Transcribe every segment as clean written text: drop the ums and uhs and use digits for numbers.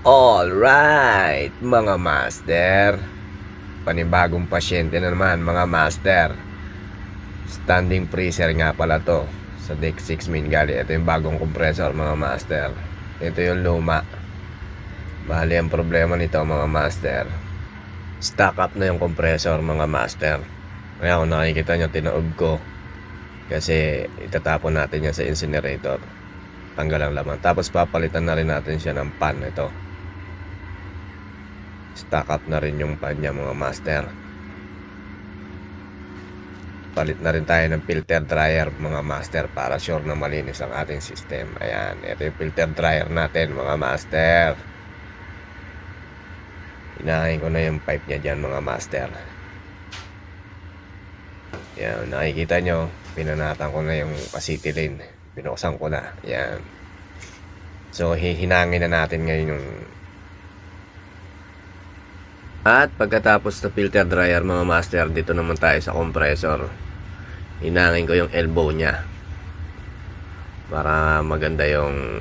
Alright, mga master. Panibagong pasyente na naman, mga master. Standing freezer nga pala to sa Deck 6 main gali. Ito yung bagong compressor, mga master. Ito yung luma. Bali ang problema nito, mga master, stock up na yung compressor, mga master. Kaya kung nakikita nyo, tinaob ko kasi itatapon natin yan sa incinerator. Tanggal ang laman. Tapos papalitan na rin natin siya ng pan. Ito, stock up na rin yung pan niya, mga master. Palit na rin tayo ng filter dryer, mga master, para sure na malinis ang ating system. Ayan, ito yung filter dryer natin, mga master. Inahin ko na yung pipe niya dyan, mga master. Ayan, nakikita nyo, pinanatan ko na yung acetylene. Pinuksan ko na. Ayan. So, hihinangin na natin ngayon yung... At pagkatapos na filter dryer, mga master, dito naman tayo sa compressor. Hinangin ko yung elbow niya para maganda yung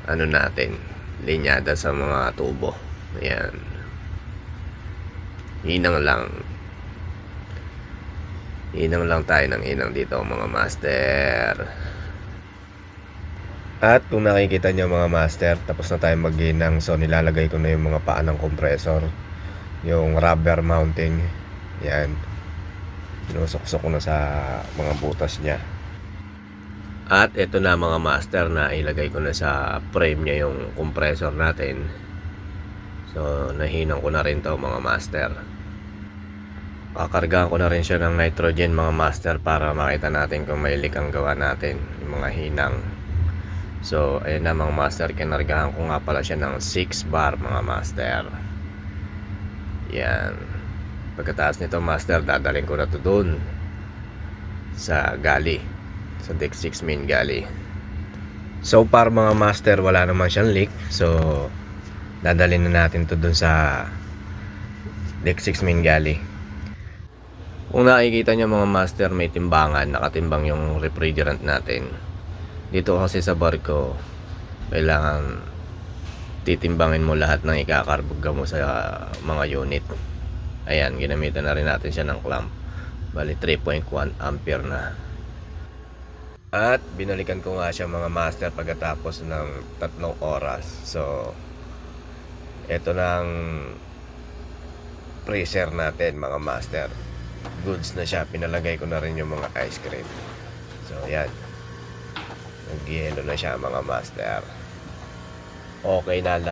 ano natin, linyada sa mga tubo. Ayan. Hinang lang tayo ng hinang dito, mga master. At kung nakikita nyo, mga master, tapos na tayo maghinang. So nilalagay ko na yung mga paa ng compressor, yung rubber mounting. Yan, sinusuksok ko na sa mga butas niya. At ito na, mga master, na ilagay ko na sa frame niya yung compressor natin. So nahinang ko na rin to, mga master. Kakargahan ko na rin siya ng nitrogen, mga master, para makita natin kung may leak ang gawa natin, yung mga hinang. So ayun na, mga master, kinargahan ko nga pala siya ng 6 bar, mga master. Yan. Pagkataas nito, master, dadalhin ko na to dun sa gali, sa Deck 6 main gali. So far, mga master, wala naman siyang leak. So dadalhin na natin to dun sa Deck 6 main gali. Kung nakikita nyo, mga master, may timbangan, nakatimbang yung refrigerant natin. Dito kasi sa barko, kailangan titimbangin mo lahat ng ikakarbuga mo sa mga unit. Ayan, ginamitan na rin natin siya ng clamp. Bali 3.1 ampere na. At binalikan ko nga siya, mga master, pagkatapos ng 3 oras. So eto na ang freezer natin, mga master. Goods na siya. Pinalagay ko na rin yung mga ice cream. So yan, nag-yelo na siya, mga master. Okay na.